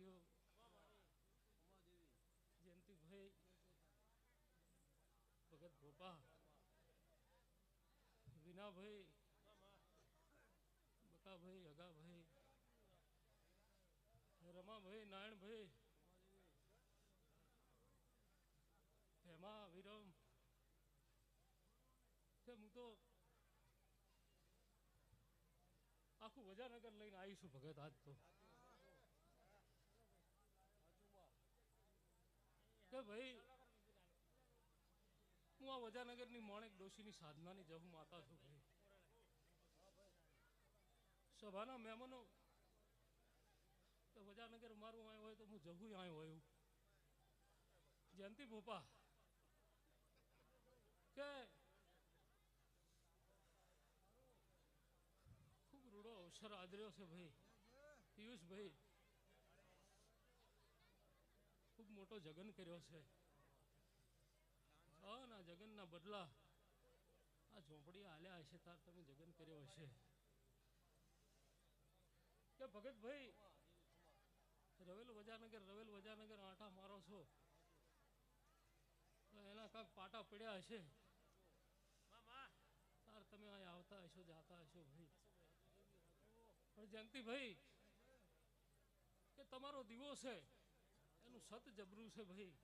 ડોશીઓ જયંતિભાઈ ભગત ગોપા વિનાભાઈ બકાભાઈ અગાભાઈ રમાભાઈ નારાયણભાઈ હેમા વિરમ હું તો આખું વજાનગર લઈને આવીશું ભગત આજ તો કે ભાઈ હું આ વજાનગરની મોણેક ડોશીની સાધનાની જહુ માતા છું ભાઈ સભાના મહેમાનો કે વજાનગર મારું આવ્યો હોય તો હું જહુ આવ્યો હોય એવું જયંતિ ભોપા કે ખૂબ રૂડો અવસર આદર્યો છે ભાઈ પિયુષભાઈ ખૂબ મોટો જગન કર્યો છે ના જગનના બદલા આ ઝોંપડી હાલ્યા હશે તાર તમે જગન કર્યો હશે કે ભગતભાઈ રવેલ વજાનગર આંટા મારો છો તો એના કાંક પાટા પડ્યા હશે તાર તમે અહીં આવતા હશો જાતા હશો ભાઈ પણ જયંતિભાઈ કે તમારો દીવો છે એનું સત જબરું છે ભાઈ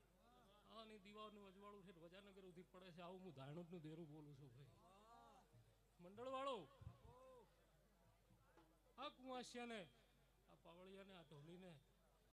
આની દીવાનું અજવાળું છે વજાનગર સુધી પડે છે આવું હું ધાણુજનું દેરું બોલું છું ભાઈ મંડળવાળો આ કુંવાસિયાને આ પાવળિયાને આ ઢોલીને